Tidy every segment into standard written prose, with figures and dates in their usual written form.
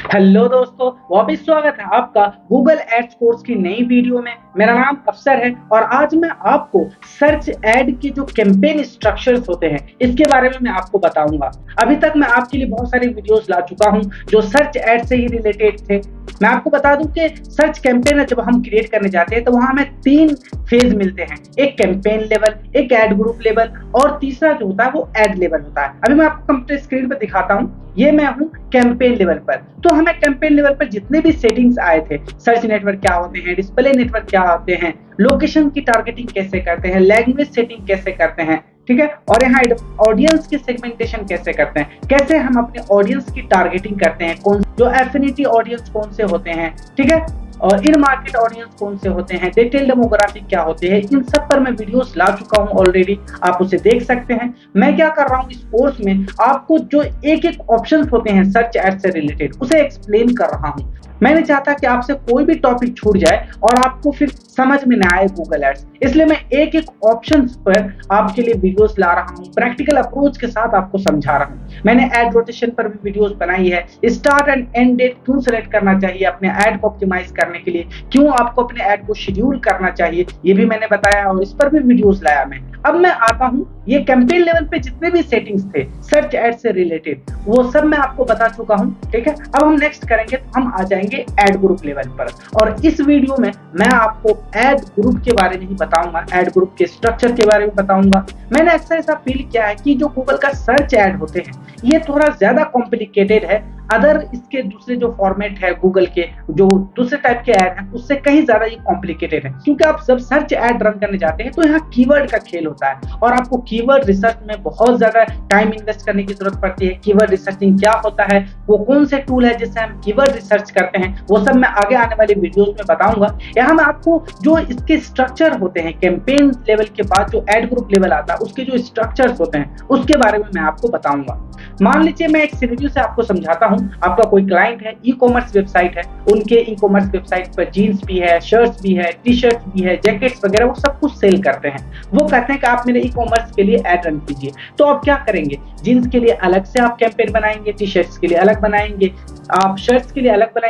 Hello दोस्तों, वापस स्वागत है आपका गूगल एड्स कोर्स की नई वीडियो में। मेरा नाम अफसर है और आज मैं आपको सर्च एड के जो कैंपेन स्ट्रक्चर्स होते हैं इसके बारे में मैं आपको बताऊंगा। अभी तक मैं आपके लिए बहुत सारी वीडियोस ला चुका हूं जो सर्च एड से ही रिलेटेड थे। मैं आपको बता दूं कि सर्च कैंपेन जब हम क्रिएट करने जाते हैं तो वहां हमें 3 फेज मिलते हैं, एक कैंपेन लेवल, एक एड ग्रुप लेवल और तीसरा जो होता है वो एड लेवल होता है। अभी मैं आपको कंप्लीट स्क्रीन पर दिखाता हूं। ये मैं हूं कैंपेन लेवल पर। तो हमें कैंपेन लेवल पर जितने भी सेटिंग्स आए थे, सर्च नेटवर्क क्या होते हैं, डिस्प्ले नेटवर्क क्या होते हैं, लोकेशन की टारगेटिंग कैसे करते हैं, लैंग्वेज सेटिंग कैसे करते हैं, ठीक है, और यहाँ ऑडियंस की सेगमेंटेशन कैसे करते हैं, कैसे हम अपने ऑडियंस की टारगेटिंग करते हैं, कौन जो एफिनिटी ऑडियंस कौन से होते हैं, ठीक है, और इन मार्केट ऑडियंस कौन से होते हैं, डिटेल डेमोग्राफिक क्या होते हैं, इन सब पर मैं वीडियोस ला चुका हूं ऑलरेडी, आप उसे देख सकते हैं। मैं क्या कर रहा हूं इस कोर्स में, आपको जो एक एक ऑप्शंस होते हैं सर्च एड से रिलेटेड उसे एक्सप्लेन कर रहा हूं। मैं नहीं चाहता कि आपसे कोई भी टॉपिक छूट जाए और आपको फिर समझ में ना आए गूगल एड्स, इसलिए मैं एक एक ऑप्शंस पर आपके लिए वीडियोस ला रहा हूं, प्रैक्टिकल अप्रोच के साथ आपको समझा रहा हूं। मैंने एड रोटेशन पर भी वीडियोस बनाई है, स्टार्ट एंड एंड डेट क्यों सेलेक्ट करना चाहिए अपने एड को ऑप्टिमाइज करने के लिए, क्यों आपको अपने ऐड को शेड्यूल करना चाहिए, ये भी मैंने बताया और इस पर भी वीडियोस लाया मैं। अब मैं आता हूं, ये कैंपेन लेवल पे जितने भी सेटिंग्स थे सर्च एड से रिलेटेड वो सब मैं आपको बता चुका हूं, ठीक है। अब हम नेक्स्ट करेंगे तो हम आ जाएंगे एड ग्रुप लेवल पर और इस वीडियो में मैं आपको एड ग्रुप के बारे में ही बताऊंगा, एड ग्रुप के स्ट्रक्चर के बारे में बताऊंगा। मैंने अक्सर ऐसा फील किया है कि जो गूगल का सर्च एड होते हैं ये थोड़ा ज्यादा कॉम्प्लिकेटेड है, अदर इसके दूसरे जो फॉर्मेट है गूगल के जो दूसरे टाइप के ऐड हैं उससे कहीं ज्यादा ये कॉम्प्लिकेटेड है, क्योंकि आप जब सर्च ऐड रन करने जाते हैं तो यहाँ कीवर्ड का खेल होता है और आपको कीवर्ड रिसर्च में बहुत ज्यादा टाइम इन्वेस्ट करने की जरूरत पड़ती है। कीवर्ड रिसर्चिंग क्या होता है, वो कौन से टूल है जिससे हम कीवर्ड रिसर्च करते हैं, वो सब मैं आगे आने वाले वीडियोस में बताऊंगा। यहाँ मैं आपको जो इसके स्ट्रक्चर होते हैं कैंपेन लेवल के बाद जो एड ग्रुप लेवल आता है उसके जो स्ट्रक्चर्स होते हैं उसके बारे में मैं आपको बताऊंगा। मान लीजिए मैं एक सिनेरियो से आपको समझाता हूं, आपका कोई क्लाइंट है, ई कॉमर्स वेबसाइट है, उनके ई कॉमर्स वेबसाइट पर जीन्स भी है, शर्ट्स भी है, टी शर्ट्स भी है, जैकेट्स वगैरह वो सब कुछ सेल करते हैं। वो कहते हैं कि आप मेरे ई कॉमर्स के लिए ऐड रन कीजिए। तो आप क्या करेंगे, जीन्स के लिए अलग से आप कैंपेन बनाएंगे, टी शर्ट्स के लिए अलग बनाएंगे, आप शर्ट्स के लिए अलग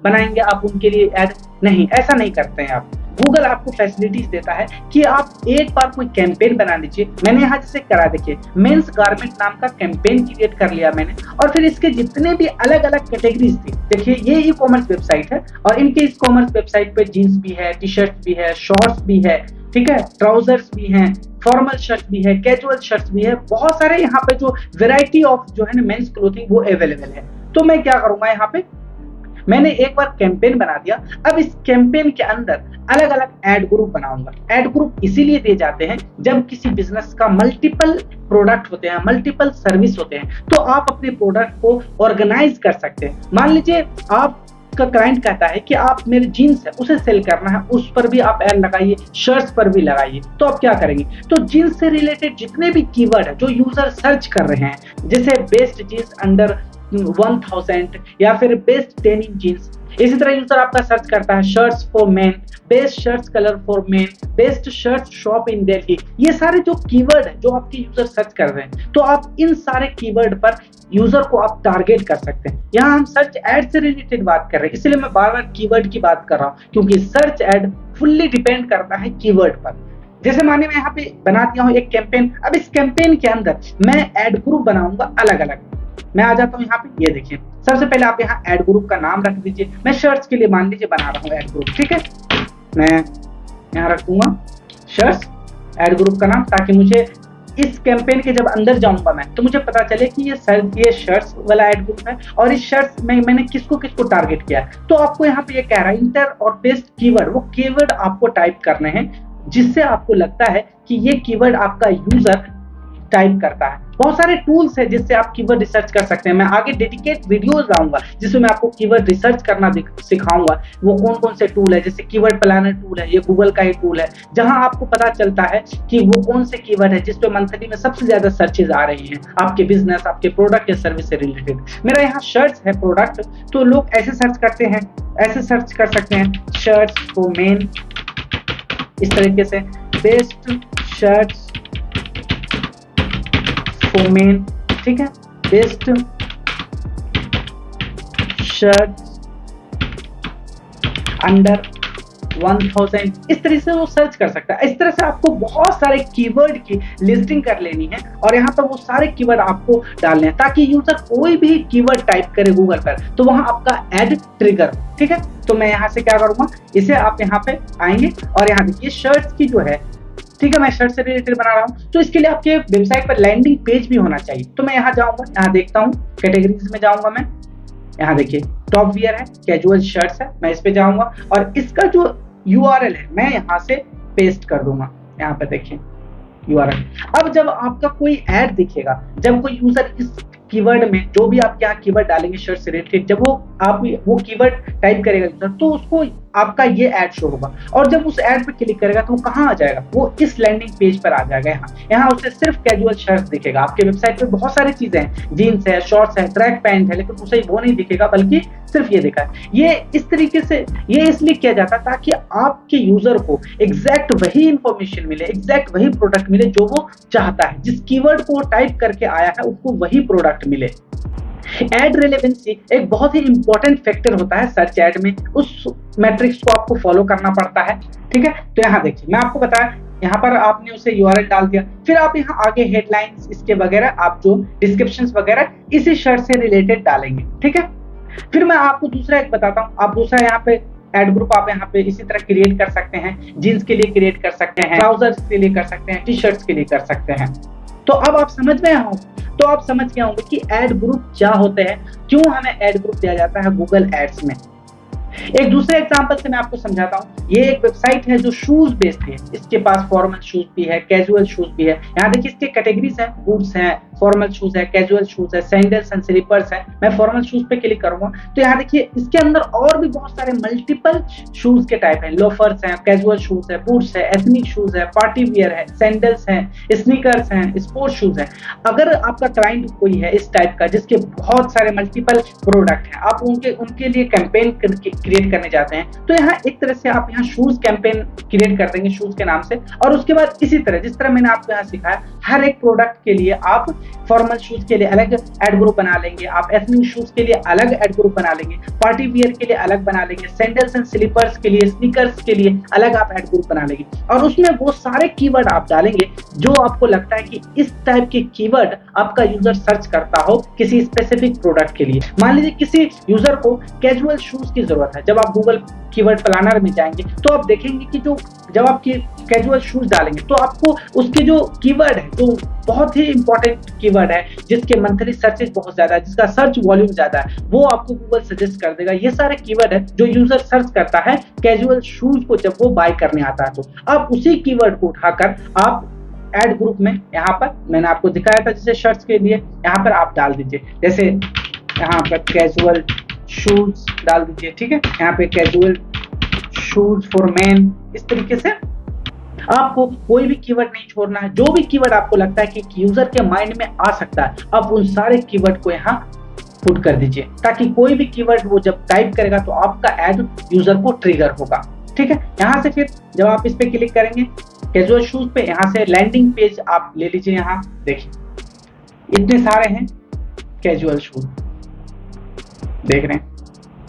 बनाएंगे, आप उनके लिए ऐड नहीं, ऐसा नहीं करते हैं आप। गूगल आपको फैसिलिटीज देता है कि आप एक बार कोई कैंपेन बना लीजिए। मैंने यहाँ जैसे करा, देखिए मेंस गारमेंट नाम का कैंपेन क्रिएट कर लिया मैंने और फिर इसके जितने भी अलग अलग कैटेगरीज थी, देखिए ये ई कॉमर्स वेबसाइट है और इनके इस कॉमर्स वेबसाइट पे जीन्स भी है, टी शर्ट भी है, शॉर्ट्स भी है, ठीक है, ट्राउजर्स भी हैं, फॉर्मल शर्ट भी है, कैजुअल शर्ट्स भी है, बहुत सारे यहाँ पे जो वेराइटी ऑफ जो है ना मेंस क्लोथिंग वो अवेलेबल है। तो मैं क्या करूंगा, यहाँ पे मैंने एक बार कैंपेन बना दिया। अब इस कैंपेन के अंदर अलग अलग एड ग्रुप बनाऊंगा। एड ग्रुप इसीलिए दिए जाते हैं जब किसी बिजनेस का मल्टीपल प्रोडक्ट होते हैं, मल्टीपल सर्विस होते हैं, तो आप अपने प्रोडक्ट को ऑर्गेनाइज कर सकते हैं। मान लीजिए आपका क्लाइंट कहता है कि आप मेरे जीन्स है उसे सेल करना है, उस पर भी आप ऐड लगाइए, शर्ट्स पर भी लगाइए। तो आप क्या करेंगे, तो जीन्स से रिलेटेड जितने भी कीवर्ड है जो यूजर सर्च कर रहे हैं, जैसे बेस्ट जीन्स अंडर 1000 या फिर बेस्ट डेनिम जीन्स, इसी तरह यूजर आपका सर्च करता है shirts for main, best shirts colour for main, best shirts shop in Delhi. ये सारे जो कीवर्ड है जो आपके यूजर सर्च कर रहे हैं, तो आप इन सारे कीवर्ड पर यूजर को आप टारगेट कर सकते हैं। यहाँ हम सर्च एड से रिलेटेड बात कर रहे हैं, इसलिए मैं बार बार कीवर्ड की बात कर रहा हूँ, क्योंकि सर्च एड फुल्ली डिपेंड करता है कीवर्ड पर। जैसे मानिए मैं यहाँ पे बना दिया हूँ एक कैंपेन। अब इस कैंपेन के अंदर मैं एड ग्रुप बनाऊंगा अलग अलग। मैं आ जाता हूँ यहाँ पे, ये देखिए सबसे पहले आप यहाँ एड ग्रुप का नाम रख दीजिए। मैं शर्ट्स के लिए मान लीजिए बना रहा हूँ एड ग्रुप, ठीक है, मैं यहाँ रख दूंगा शर्ट्स एड ग्रुप का नाम, ताकि मुझे इस कैंपेन के जब अंदर जाऊंगा मैं तो मुझे पता चले कि ये शर्ट्स वाला एड ग्रुप है और इस शर्ट्स में मैंने किसको किसको टारगेट किया है। तो आपको यहाँ पे ये कह रहा है इंटर और पेस्ट कीवर्ड, वो कीवर्ड आपको टाइप करने हैं जिससे आपको लगता है कि ये कीवर्ड आपका यूजर टाइप करता है। बहुत सारे टूल्स है जिससे आप कीवर्ड रिसर्च कर सकते हैं। मैं आगे डेडिकेट वीडियोस लाऊंगा जिसमें मैं आपको कीवर्ड रिसर्च करना सिखाऊंगा। वो कौन कौन से टूल है, जैसे कीवर्ड प्लानर टूल है, ये गूगल का ही टूल है जहां आपको पता चलता है कि वो कौन से कीवर्ड है जिस पे मंथली में सबसे ज्यादा सर्चेज आ रही हैं आपके बिजनेस, आपके प्रोडक्ट या सर्विस से रिलेटेड। मेरा यहाँ शर्ट्स है प्रोडक्ट, तो लोग ऐसे सर्च करते हैं, ऐसे सर्च कर सकते हैं शर्ट्स फॉर मेन, इस तरीके से बेस्ट शर्ट्स फॉर मेन, ठीक है, बेस्ट शर्ट अंडर 1000, इस तरह से वो सर्च कर सकता है। इस तरह से आपको बहुत सारे कीवर्ड की लिस्टिंग कर लेनी है और यहाँ पर वो सारे कीवर्ड आपको डालने हैं ताकि यूजर कोई भी कीवर्ड टाइप करे गूगल पर तो वहां आपका एड ट्रिगर, ठीक है। तो मैं यहाँ से क्या करूंगा, इसे आप यहाँ पे आएंगे और यहाँ देखिए शर्ट्स की जो है, ठीक है, मैं शर्ट से रिलेटेड बना रहा हूँ तो इसके लिए आपके वेबसाइट पर लैंडिंग पेज भी होना चाहिए। तो मैं यहाँ जाऊंगा, यहाँ देखता हूँ कैटेगरीज में जाऊंगा मैं, यहाँ देखिए टॉप वियर है, कैजुअल शर्ट्स है, मैं इस पे जाऊंगा और इसका जो URL है मैं यहाँ से पेस्ट कर दूंगा। यहाँ पे देखिए URL। अब जब आपका कोई ऐड दिखेगा, जब कोई यूजर इस कीवर्ड में जो भी आप यहाँ कीवर्ड डालेंगे शर्ट से रिलेटेड, जब वो कीवर्ड टाइप करेगा यूजर तो उसको आपका ये ऐड शो होगा और जब उस ऐड पे क्लिक करेगा तो वो कहाँ आ जाएगा, वो इस लैंडिंग पेज पर आ जाएगा। यहाँ उसे सिर्फ कैजुअल शर्ट दिखेगा। आपके वेबसाइट पे बहुत सारी चीजें हैं, जीन्स है, शॉर्ट्स है, ट्रैक पैंट है, लेकिन उसे वो नहीं दिखेगा बल्कि सिर्फ ये दिखा है। ये इस तरीके से ये इसलिए किया जाता है ताकि आपके यूजर को एग्जैक्ट वही इंफॉर्मेशन मिले, एग्जैक्ट वही प्रोडक्ट मिले जो वो चाहता है। जिस कीवर्ड को वो टाइप करके आया है उसको वही प्रोडक्ट मिले। एड रेलेवेंसी एक बहुत ही इंपॉर्टेंट फैक्टर होता है सर्च एड में, उस मैट्रिक्स को आपको फॉलो करना पड़ता है, ठीक है। तो यहाँ देखिए मैं आपको बताया, यहाँ पर आपने उसे URL डाल दिया, फिर आप यहाँ आगे हेडलाइंस इसके वगैरह आप जो डिस्क्रिप्शंस वगैरह इसी शर्ट से रिलेटेड डालेंगे, ठीक है। फिर मैं आपको दूसरा एक बताता हूँ, आप दूसरा यहाँ पे एड ग्रुप आप यहाँ पे इसी तरह क्रिएट कर सकते हैं, जीन्स के लिए क्रिएट कर सकते हैं, ट्राउजर्स के लिए कर सकते हैं, टी शर्ट्स के लिए कर सकते हैं। तो अब आप समझ गए होंगे कि एड ग्रुप क्या होते हैं, क्यों हमें एड ग्रुप दिया जाता है गूगल एड्स में। एक दूसरे एग्जांपल से मैं आपको समझाता हूँ। ये एक वेबसाइट है जो शूज बेचती है, इसके पास फॉर्मल शूज भी है, कैजुअल शूज भी है। यहाँ देखिए इसके कैटेगरीज हैं, बूट्स हैं, फॉर्मल शूज है, कैजुअल शूज है, सैंडल्स एंड स्लीपर्स है। मैं फॉर्मल शूज पे क्लिक करूंगा तो यहाँ देखिए इसके अंदर और भी बहुत सारे मल्टीपल शूज के टाइप हैं, लोफर्स हैं, कैजुअल शूज है, बूट्स है, एथनिक शूज है, पार्टी वियर है, सैंडल्स हैं, स्नीकर्स हैं, स्पोर्ट्स शूज है। अगर आपका क्लाइंट कोई है इस टाइप का जिसके बहुत सारे मल्टीपल प्रोडक्ट हैं, आप उनके लिए कैंपेन क्रिएट करने जाते हैं तो यहाँ एक तरह से आप यहाँ शूज कैंपेन क्रिएट कर देंगे शूज के नाम से। और उसके बाद इसी तरह जिस तरह मैंने आपको यहाँ सिखाया, हर एक प्रोडक्ट के लिए आप फॉर्मल शूज के लिए अलग एड ग्रुप बना लेंगे, आप एथनिक शूज के लिए अलग एड ग्रुप बना लेंगे, पार्टी वियर के लिए अलग बना लेंगे, सैंडल्स एंड स्लीपर्स के लिए, स्नीकर्स के लिए अलग आप एड ग्रुप बना लेंगे और उसमें वो सारे कीवर्ड आप डालेंगे जो आपको लगता है कि इस टाइप के कीवर्ड आपका यूजर सर्च करता हो किसी स्पेसिफिक प्रोडक्ट के लिए। मान लीजिए किसी यूजर को कैजुअल शूज की जरूरत है, जब आप गूगल कीवर्ड प्लानर में जाएंगे तो आप देखेंगे कि जब आप कैजुअल शूज डालेंगे तो आपको उसके जो कीवर्ड है, जो बहुत ही इंपॉर्टेंट कीवर्ड है, जिसके मंथली सर्चेस बहुत ज्यादा है, जिसका सर्च वॉल्यूम ज्यादा है, वो आपको गूगल सजेस्ट कर देगा। ये सारे कीवर्ड है जो यूजर सर्च करता है कैजुअल शूज को जब वो बाय करने आता है। तो अब उसी कीवर्ड को उठाकर आप एड ग्रुप में, यहाँ पर मैंने आपको दिखाया था जैसे शर्ट्स के लिए, यहाँ पर आप डाल दीजिए, जैसे यहाँ पर कैजुअल शूज डाल दीजिए, ठीक है। यहाँ पे कैजुअल शूज फॉर मैन, इस तरीके से आपको कोई भी कीवर्ड नहीं छोड़ना है। जो भी कीवर्ड आपको लगता है कि यूजर के माइंड में आ सकता है, आप उन सारे कीवर्ड को यहाँ पुट कर दीजिए ताकि कोई भी कीवर्ड वो जब टाइप करेगा तो आपका ऐड यूजर को ट्रिगर होगा, ठीक है। यहाँ से फिर जब आप इस पे क्लिक करेंगे कैजुअल शूज पे, यहाँ से लैंडिंग पेज आप ले लीजिए। यहाँ देखिए इतने सारे हैं कैजुअल शूज, देख रहे हैं,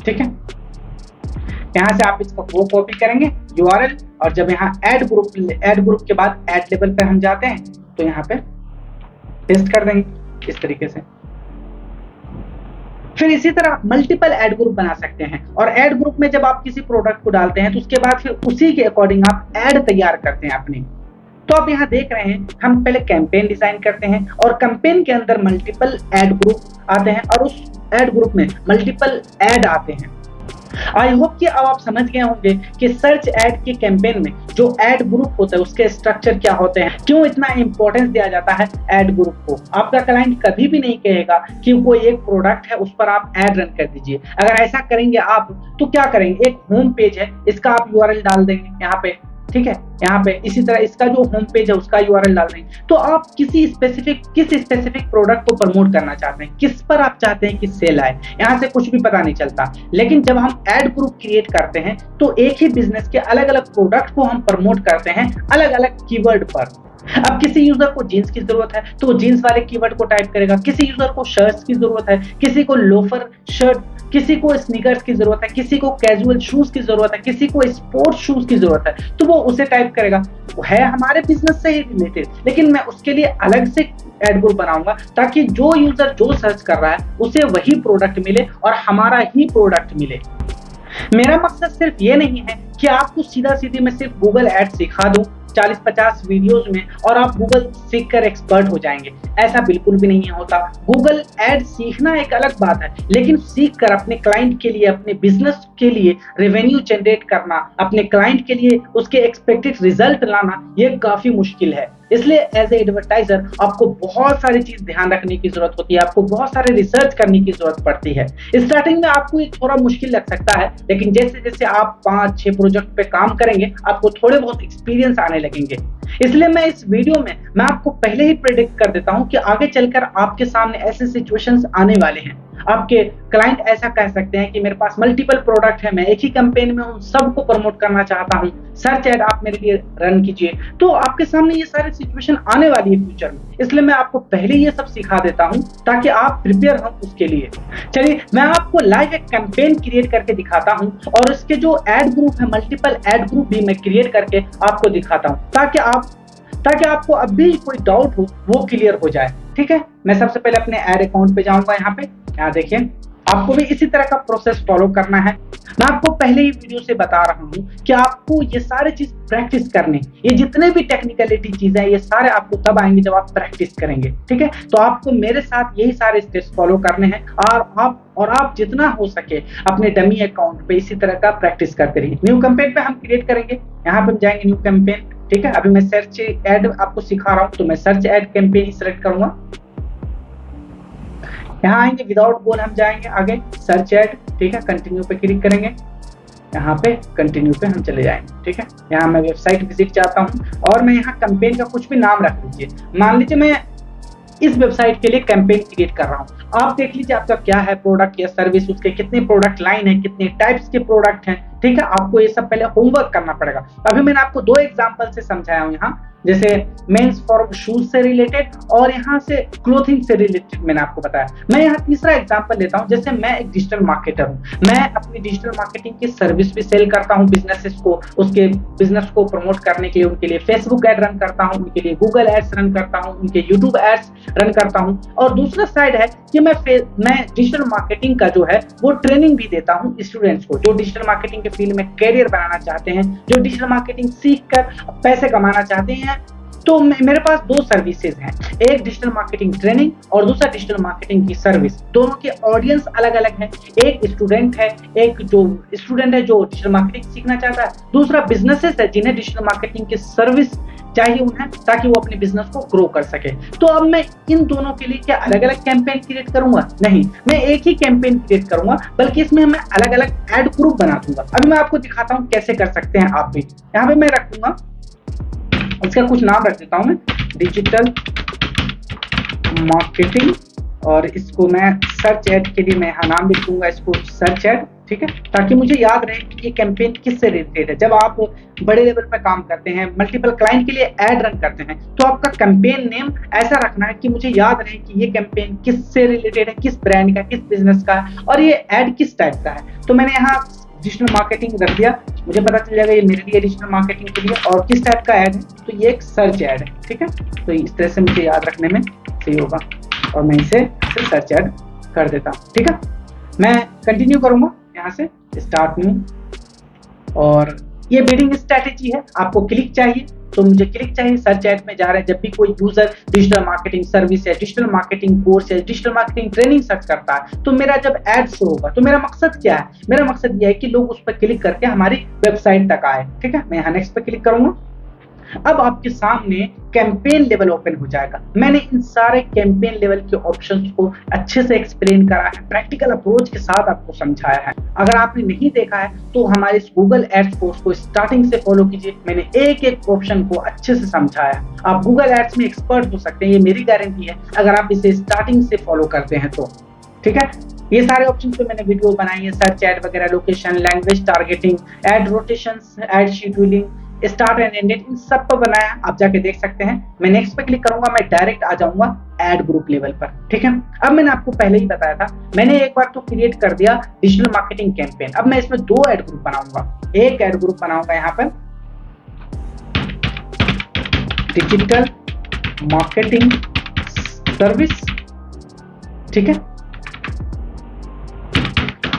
ठीक है। यहाँ से आप इसको वो कॉपी करेंगे URL और जब यहाँ ऐड ग्रुप के बाद ऐड लेवल पे हम जाते हैं तो यहाँ पे पेस्ट कर देंगे इस तरीके से। फिर इसी तरह आप मल्टीपल ऐड ग्रुप बना सकते हैं और ऐड ग्रुप में जब आप किसी प्रोडक्ट को डालते हैं तो उसके बाद फिर उसी के अकॉर्डिंग आप ऐड तैयार करते हैं अपनी। तो आप यहाँ देख रहे हैं हम पहले कैंपेन डिजाइन करते हैं और कैंपेन के अंदर मल्टीपल ऐड ग्रुप आते हैं और उस ऐड ग्रुप में मल्टीपल ऐड आते हैं। आई होप कि अब आप समझ गए होंगे कि सर्च ऐड के कैंपेन में जो ऐड ग्रुप होता है उसके स्ट्रक्चर क्या होते हैं, क्यों इतना इंपॉर्टेंस दिया जाता है ऐड ग्रुप को। आपका क्लाइंट कभी भी नहीं कहेगा कि कोई एक प्रोडक्ट है उस पर आप ऐड रन कर दीजिए। अगर ऐसा करेंगे आप तो क्या करेंगे, एक होम पेज है इसका आप URL डाल देंगे यहाँ पे, ठीक है। यहाँ पे इसी तरह इसका जो होम पेज है उसका यूआरएल डाल रहे हैं। तो आप किस स्पेसिफिक प्रोडक्ट को प्रमोट करना चाहते हैं, किस पर आप चाहते हैं कि सेल आए, यहाँ से कुछ भी पता नहीं चलता। लेकिन जब हम एड ग्रुप क्रिएट करते हैं तो एक ही बिजनेस के अलग अलग प्रोडक्ट को हम प्रमोट करते हैं अलग अलग कीवर्ड पर। अब किसी यूजर को जीन्स की जरूरत है तो जीन्स वाले कीवर्ड को टाइप करेगा, किसी यूजर को शर्ट्स की जरूरत है, किसी को लोफर शर्ट, किसी को स्नीकर्स की जरूरत है, किसी को कैजुअल शूज की जरूरत है, किसी को स्पोर्ट्स शूज की जरूरत है, तो वो उसे टाइप करेगा। वो है हमारे बिजनेस से ही रिलेटेड, लेकिन मैं उसके लिए अलग से एड ग्रुप बनाऊंगा ताकि जो यूजर जो सर्च कर रहा है उसे वही प्रोडक्ट मिले और हमारा ही प्रोडक्ट मिले। मेरा मकसद सिर्फ ये नहीं है कि आपको सीधा सीधी मैं सिर्फ गूगल एड सिखा दूं 40-50 वीडियोस में और आप गूगल सीखकर एक्सपर्ट हो जाएंगे, ऐसा बिल्कुल भी नहीं होता। गूगल एड सीखना एक अलग बात है, लेकिन सीखकर अपने क्लाइंट के लिए, अपने बिजनेस के लिए रेवेन्यू जनरेट करना, अपने क्लाइंट के लिए उसके एक्सपेक्टेड रिजल्ट लाना, ये काफी मुश्किल है। इसलिए एज ए एडवर्टाइजर आपको बहुत सारी चीज ध्यान रखने की जरूरत होती है, आपको बहुत सारे रिसर्च करने की जरूरत पड़ती है। स्टार्टिंग में आपको ये थोड़ा मुश्किल लग सकता है, लेकिन जैसे जैसे आप 5-6 प्रोजेक्ट पे काम करेंगे आपको थोड़े बहुत एक्सपीरियंस आने लगेंगे। इसलिए मैं इस वीडियो में मैं आपको पहले ही प्रेडिक्ट कर देता हूं कि आगे चलकर आपके सामने ऐसे सिचुएशंस आने वाले हैं। आपके क्लाइंट ऐसा कह सकते हैं कि मेरे पास मल्टीपल प्रोडक्ट है, मैं एक ही कैंपेन में हूं, सबको प्रमोट करना चाहता हूं, सर्च एड आप मेरे लिए रन कीजिए। तो आपके सामने ये सारी सिचुएशन आने वाली है फ्यूचर में, इसलिए मैं आपको पहले ये सब सिखा देता हूं ताकि आप प्रिपेयर हो उसके लिए। चलिए मैं आपको लाइव एक कैंपेन क्रिएट करके दिखाता हूं और इसके जो एड ग्रुप है, मल्टीपल एड ग्रुप भी मैं क्रिएट करके आपको दिखाता हूं ताकि आपको अब भी कोई डाउट हो वो क्लियर हो जाए। ठीक है, मैं सबसे पहले अपने एड अकाउंट पे जाऊंगा। यहाँ देखिए, आपको भी इसी तरह का प्रोसेस फॉलो करना है। मैं आपको पहले ही वीडियो से बता रहा हूं कि आपको ये सारे चीज प्रैक्टिस करने, ये जितने भी टेक्निकलिटी चीजें हैं ये सारे आपको तब आएंगे जब आप प्रैक्टिस करेंगे। ठीक है, तो आपको मेरे साथ यही सारे स्टेप्स फॉलो करने हैं और आप जितना हो सके अपने डमी अकाउंट पे इसी तरह का प्रैक्टिस करते रहिए। न्यू कैंपेन पे हम क्रिएट करेंगे, यहाँ पे हम जाएंगे न्यू कैंपेन। ठीक है, अभी मैं सर्च एड आपको सिखा रहा हूँ तो मैं सर्च एड कैंपेन ही सिलेक्ट करूंगा। यहाँ आएंगे, विदाउट गोल हम जाएंगे आगे सर्च एड। ठीक है, कंटिन्यू पे क्लिक करेंगे, यहाँ पे कंटिन्यू पे हम चले जाएंगे। ठीक है, यहाँ मैं वेबसाइट विजिट चाहता हूँ और मैं यहाँ कैंपेन का कुछ भी नाम रख लीजिए। मान लीजिए मैं इस वेबसाइट के लिए कैंपेन क्रिएट कर रहा हूँ। आप देख लीजिए आपका क्या है प्रोडक्ट या सर्विस, उसके कितने प्रोडक्ट लाइन है, कितने टाइप्स के प्रोडक्ट हैं। ठीक है, आपको ये सब पहले होमवर्क करना पड़ेगा। अभी मैंने आपको 2 एग्जांपल से समझाया हूँ, यहाँ जैसे मेंस फॉर शूज से रिलेटेड और यहाँ से क्लोथिंग से रिलेटेड मैंने आपको बताया। मैं यहाँ तीसरा एग्जांपल लेता हूँ, जैसे मैं एक डिजिटल मार्केटर हूँ, मैं अपनी डिजिटल मार्केटिंग की सर्विस भी सेल करता हूँ बिजनेसेस को, उसके बिजनेस को प्रमोट करने के लिए उनके लिए फेसबुक एड रन करता हूँ, उनके लिए गूगल एड्स रन करता हूँ, उनके यूट्यूब एड्स रन करता हूँ। और दूसरा साइड है कि मैं डिजिटल मार्केटिंग का जो है वो ट्रेनिंग भी देता हूँ स्टूडेंट्स को, जो डिजिटल मार्केटिंग के फील्ड में कैरियर बनाना चाहते हैं, जो डिजिटल मार्केटिंग सीख कर पैसे कमाना चाहते हैं। तो मेरे पास 2 सर्विसेज हैं, एक डिजिटल मार्केटिंग ट्रेनिंग और दूसरा डिजिटल मार्केटिंग की सर्विस। दोनों के ऑडियंस अलग अलग है, एक स्टूडेंट है, एक जो स्टूडेंट है जो डिजिटल मार्केटिंग सीखना चाहता है, दूसरा बिजनेसेस है जिन्हें डिजिटल मार्केटिंग की सर्विस चाहिए उन्हें ताकि वो अपने बिजनेस को ग्रो कर सके। तो अब मैं इन दोनों के लिए क्या अलग अलग कैंपेन क्रिएट करूंगा? नहीं, मैं एक ही कैंपेन क्रिएट करूंगा, बल्कि इसमें मैं अलग अलग एड ग्रुप बना दूंगा। अभी मैं आपको दिखाता हूं कैसे कर सकते हैं आप भी। यहाँ पे मैं रख दूंगा, इसका कुछ नाम रख देता हूं मैं, डिजिटल मार्केटिंग, और इसको मैं सर्च एड के लिए मैं यहाँ नाम लिख दूंगा, इसको सर्च एड। ठीक है, ताकि मुझे याद रहे कि ये कैंपेन किससे रिलेटेड है। जब आप बड़े लेवल पे काम करते हैं, मल्टीपल क्लाइंट के लिए एड रन करते हैं, तो आपका कैंपेन नेम ऐसा रखना है कि मुझे याद रहे कि ये कैंपेन किससे रिलेटेड है, किस ब्रांड का, किस बिजनेस का है और ये एड किस टाइप का है। तो मैंने यहाँ डिजिटल मार्केटिंग रख दिया, मुझे पता चल जाएगा ये मेरे लिए डिजिटल मार्केटिंग के लिए और किस टाइप का ऐड है, तो ये एक सर्च ऐड है। ठीक है, तो इस तरह से मुझे याद रखने में सही होगा और मैं इसे सर्च ऐड कर देता हूँ। ठीक है, मैं कंटिन्यू करूंगा यहाँ से स्टार्ट न्यू, और ये बिडिंग स्ट्रैटेजी है। आपको क्लिक चाहिए तो मुझे क्लिक चाहिए, सर्च ऐड में जा रहे हैं। जब भी कोई यूजर डिजिटल मार्केटिंग सर्विस है, डिजिटल मार्केटिंग कोर्स है, डिजिटल मार्केटिंग ट्रेनिंग सर्च करता है, तो मेरा जब ऐड शो होगा तो मेरा मकसद क्या है? मेरा मकसद यह है कि लोग उस पर क्लिक करके हमारी वेबसाइट तक आए। ठीक है, मैं यहाँ नेक्स्ट पे क्लिक करूंगा। अब आपके सामने कैंपेन लेवल ओपन हो जाएगा। मैंने इन सारे कैंपेन लेवल के ऑप्शंस को अच्छे से एक्सप्लेन करा है, प्रैक्टिकल अप्रोच के साथ आपको समझाया है। अगर आपने नहीं देखा है तो हमारे इस गूगल एड्स कोर्स को स्टार्टिंग से फॉलो कीजिए। मैंने एक एक ऑप्शन को अच्छे से समझाया है। आप गूगल एड्स में एक्सपर्ट हो सकते हैं, ये मेरी गारंटी है, अगर आप इसे स्टार्टिंग से फॉलो करते हैं तो। ठीक है, ये सारे ऑप्शन पे मैंने वीडियो बनाई है, सर्च एड वगैरह, location, language targeting, ad rotations, ad scheduling, start and ended, इन सब पर बनाया, आप जाके देख सकते हैं। मैं नेक्स्ट पे क्लिक करूंगा, मैं डायरेक्ट आ जाऊंगा एड ग्रुप लेवल पर। ठीक है, अब मैंने आपको पहले ही बताया था, मैंने एक बार तो क्रिएट कर दिया डिजिटल मार्केटिंग कैंपेन। अब मैं इसमें 2 एड ग्रुप बनाऊंगा। एक एड ग्रुप बनाऊंगा यहाँ पर डिजिटल मार्केटिंग सर्विस, ठीक है,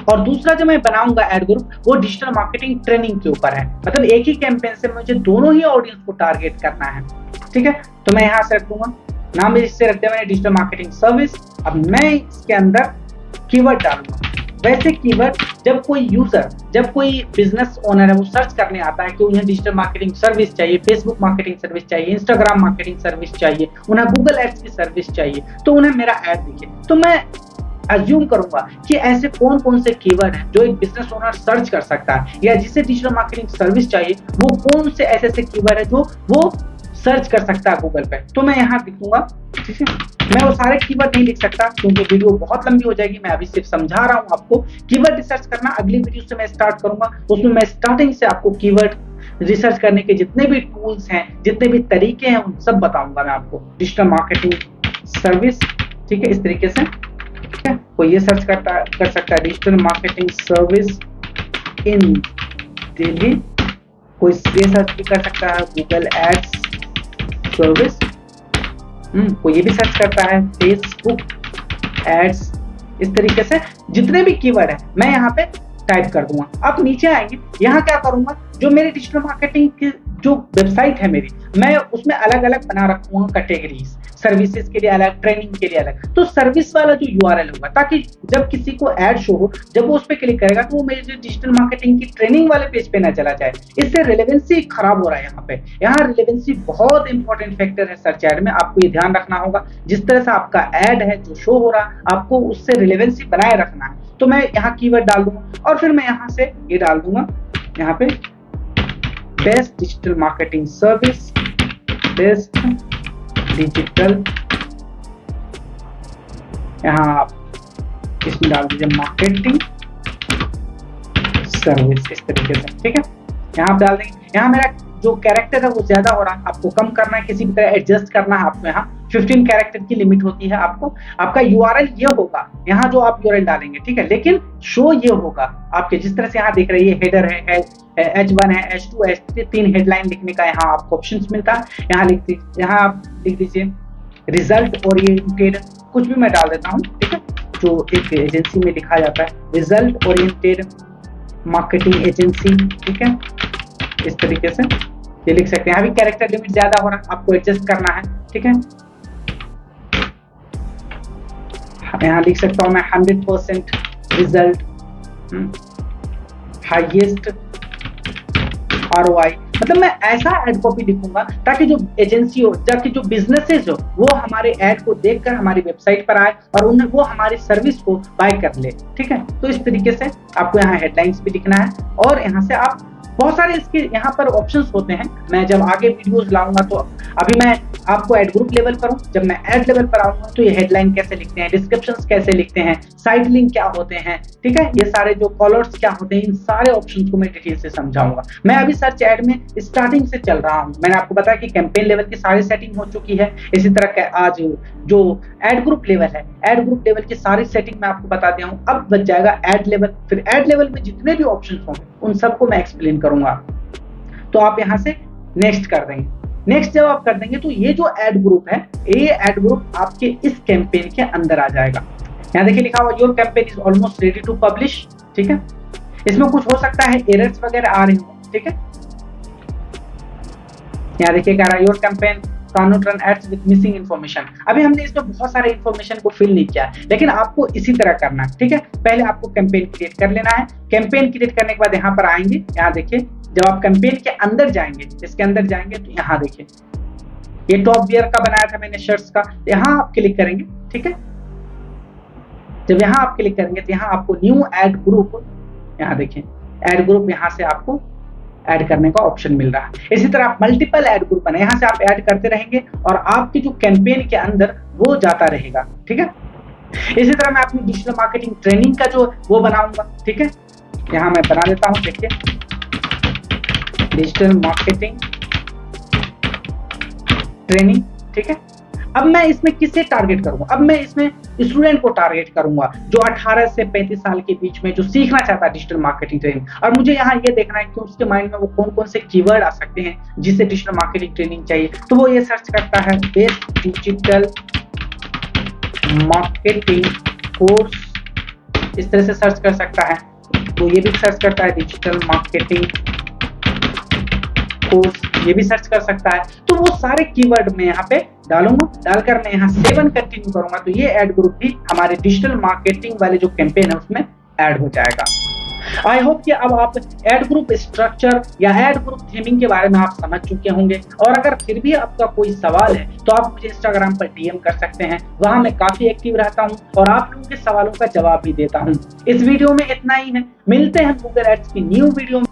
और दूसरा जो मैं बनाऊंगा एड ग्रुप वो डिजिटल मार्केटिंग ट्रेनिंग के ऊपर है। मतलब एक ही कैंपेन से मुझे दोनों ही ऑडियंस को टारगेट करना है। ठीक है, तो मैं यहां से रख दूंगा, नाम इससे रख दिया मैंने डिजिटल मार्केटिंग सर्विस। अब मैं इसके अंदर कीवर्ड डालूंगा। वैसे कीवर्ड जब कोई यूजर, जब कोई बिजनेस ओनर है वो सर्च करने आता है कि उन्हें डिजिटल मार्केटिंग सर्विस चाहिए, फेसबुक मार्केटिंग सर्विस चाहिए, इंस्टाग्राम मार्केटिंग सर्विस चाहिए, उन्हें गूगल एड्स की सर्विस चाहिए, तो उन्हें मेरा एड दिखे। तो मैं अज्यूम करूंगा कि ऐसे कौन कौन से कीवर्ड हैं जो एक बिजनेस ओनर सर्च कर सकता है, या जिसे डिजिटल मार्केटिंग सर्विस चाहिए वो कौन से ऐसे कीवर्ड है जो वो सर्च कर सकता है गूगल पे। तो मैं यहाँ लिखूंगा। ठीक है, मैं वो सारे कीवर्ड नहीं लिख सकता क्योंकि वीडियो बहुत लंबी हो जाएगी। मैं अभी सिर्फ समझा रहा हूँ आपको। कीवर्ड रिसर्च करना अगली वीडियो से मैं स्टार्ट करूंगा, उसमें मैं स्टार्टिंग से आपको कीवर्ड रिसर्च करने के जितने भी टूल्स हैं, जितने भी तरीके हैं, उन सब बताऊंगा मैं आपको। डिजिटल मार्केटिंग सर्विस, ठीक है, इस तरीके से। ठीक है, कोई ये सर्च कर सकता है digital marketing service in Delhi, कोई ये सर्च भी कर सकता है गूगल एड्स सर्विस, कोई ये भी सर्च करता है फेसबुक एड्स। इस तरीके से जितने भी कीवर्ड है मैं यहाँ पे टाइप कर दूंगा। आप नीचे आएंगे, यहाँ क्या करूंगा, जो मेरी डिजिटल मार्केटिंग की जो वेबसाइट है मेरी, मैं उसमें अलग अलग बना रखूंगा कैटेगरीज, सर्विसेज के लिए अलग, ट्रेनिंग के लिए अलग। तो सर्विस वाला जो यूआरएल होगा, ताकि जब किसी को ऐड शो हो, जब वो उस पर क्लिक करेगा तो वो मेरे जो डिजिटल मार्केटिंग की ट्रेनिंग वाले पेज पे ना चला जाए। इससे रिलेवेंसी खराब हो रहा है यहाँ पे। यहाँ रिलेवेंसी बहुत इंपॉर्टेंट फैक्टर है सर्च एड में, आपको ये ध्यान रखना होगा। जिस तरह से आपका एड है जो शो हो रहा, आपको उससे रिलेवेंसी बनाए रखना है। तो मैं यहाँ कीवर्ड डाल दूंगा और फिर मैं यहाँ से ये डाल दूंगा, यहाँ पे best digital marketing service, best digital, यहाँ आप इसमें डाल दीजिए मार्केटिंग सर्विस, इस तरीके से। ठीक है, यहाँ आप डाल देंगे। यहाँ मेरा जो कैरेक्टर है वो ज्यादा हो रहा है, आपको कम करना है, किसी भी तरह एडजस्ट करना है आपको। यहाँ 15 कैरेक्टर की लिमिट होती है आपको। आपका यूआरएल ये होगा, यहाँ जो आप यूआरएल डालेंगे, ठीक है, लेकिन शो ये होगा आपके, जिस तरह से यहाँ देख रहे हैं, हेडर है, H1 है, H2, H3, 3 हेडलाइन लिखने का यहाँ आपको ऑप्शंस मिलता है। यहाँ आप लिख दीजिए रिजल्ट ओरिएंटेड, कुछ भी मैं डाल देता हूँ। ठीक है, जो एक एजेंसी में लिखा जाता है, रिजल्ट ओरिएंटेड मार्केटिंग एजेंसी। ठीक है, इस तरीके से ये लिख सकते हैं। यहाँ भी कैरेक्टर लिमिट ज्यादा हो रहा है, आपको एडजस्ट करना है। ठीक है, यहाँ लिख सकता हूँ मैं 100% रिजल्ट, हाईएस्ट ROI। मतलब मैं ऐसा एड कॉपी लिखूंगा ताकि जो एजेंसी हो, ताकि जो बिजनेसेस हो, वो हमारे एड को देखकर हमारी वेबसाइट पर आए और उन्हें वो हमारी सर्विस को बाय कर ले। ठीक है, तो इस तरीके से आपको यहाँ हेडलाइंस भी लिखना है और यहाँ से आप बहुत सारे इसके यहाँ पर ऑप्शंस होते हैं। मैं जब आगे वीडियोस लाऊंगा तो अभी मैं आपको एड ग्रुप लेवल पर हूँ, जब मैं एड लेवल पर आऊंगा तो ये हेडलाइन कैसे लिखते हैं, डिस्क्रिप्शंस कैसे लिखते हैं, साइड लिंक क्या होते हैं, ठीक है, ये सारे जो कॉलर्स क्या होते हैं, इन सारे ऑप्शंस को मैं डिटेल से समझाऊंगा। मैं अभी सर्च एड में स्टार्टिंग से चल रहा हूँ। मैंने आपको बताया कि कैंपेन लेवल की सारी सेटिंग हो चुकी है। इसी तरह आज जो एड ग्रुप लेवल है, एड ग्रुप लेवल की सारी सेटिंग मैं आपको बता दिया हूँ। अब बच जाएगा एड लेवल। फिर एड लेवल में जितने भी ऑप्शंस होंगे उन सबको मैं एक्सप्लेन करूंगा। तो आप यहाँ से नेक्स्ट कर देंगे। नेक्स्ट जब आप कर देंगे तो ये जो एड ग्रुप है, ये एड ग्रुप आपके इस कैंपेन के अंदर आ जाएगा। यहाँ देखिए लिखा हुआ your campaign is almost ready to publish. ठीक है, इसमें कुछ हो सकता है एरर्स वगैरह आ रहे हो। ठीक है, यहाँ देखिए कह रहा है your campaign cannot run ads with missing information। अभी हमने इसमें बहुत सारे इन्फॉर्मेशन को फिल नहीं किया, लेकिन आपको इसी तरह करना है, ठीक है। पहले आपको कैंपेन क्रिएट कर लेना है। कैंपेन क्रिएट करने के बाद यहाँ पर आएंगे, यहाँ देखिए जब आप कैंपेन के अंदर जाएंगे, इसके अंदर जाएंगे तो यहाँ देखिए ये टॉप बियर का बनाया था मैंने शर्ट्स का, यहाँ आप क्लिक करेंगे, ठीक है। जब यहाँ आप क्लिक करेंगे तो यहाँ आपको न्यू ऐड ग्रुप, यहाँ देखिए ऐड ग्रुप, यहाँ से आपको ऐड करने का ऑप्शन मिल रहा है। इसी तरह आप मल्टीपल ऐड ग्रुप बने, यहाँ से आप ऐड करते रहेंगे और आपके जो कैंपेन के अंदर वो जाता रहेगा, ठीक है। इसी तरह मैं अपनी डिजिटल मार्केटिंग ट्रेनिंग का जो वो बनाऊंगा, ठीक है। यहाँ मैं बना देता हूँ, देखिए डिजिटल मार्केटिंग ट्रेनिंग, ठीक है। अब मैं इसमें किसे टारगेट करूंगा? अब मैं इसमें स्टूडेंट को टारगेट करूंगा जो 18 से 35 साल के बीच में जो सीखना चाहता है डिजिटल मार्केटिंग ट्रेनिंग। और मुझे यहाँ ये देखना है कि उसके माइंड में वो कौन कौन से कीवर्ड आ सकते हैं जिससे डिजिटल मार्केटिंग ट्रेनिंग चाहिए। तो वो ये सर्च करता है बेस्ट डिजिटल मार्केटिंग कोर्स, इस तरह से सर्च कर सकता है। तो ये भी सर्च करता है डिजिटल मार्केटिंग कोर्स, ये भी सर्च कर सकता है। तो वो सारे कीवर्ड मैं यहाँ पे डालूंगा, डालकर मैं यहाँ 7 कंटिन्यू करूंगा तो ये ऐड ग्रुप भी हमारे डिजिटल मार्केटिंग वाले जो कैंपेन है उसमें ऐड हो जाएगा। आई होप कि अब आप ऐड ग्रुप स्ट्रक्चर या ऐड ग्रुप थीमिंग के बारे में आप समझ चुके होंगे। और अगर फिर भी आपका कोई सवाल है तो आप मुझे इंस्टाग्राम पर डीएम कर सकते हैं, वहां मैं काफी एक्टिव रहता हूं और आप लोगों के सवालों का जवाब भी देता हूं। इस वीडियो में इतना ही है, मिलते हैं गूगल एड्स की न्यू वीडियो में।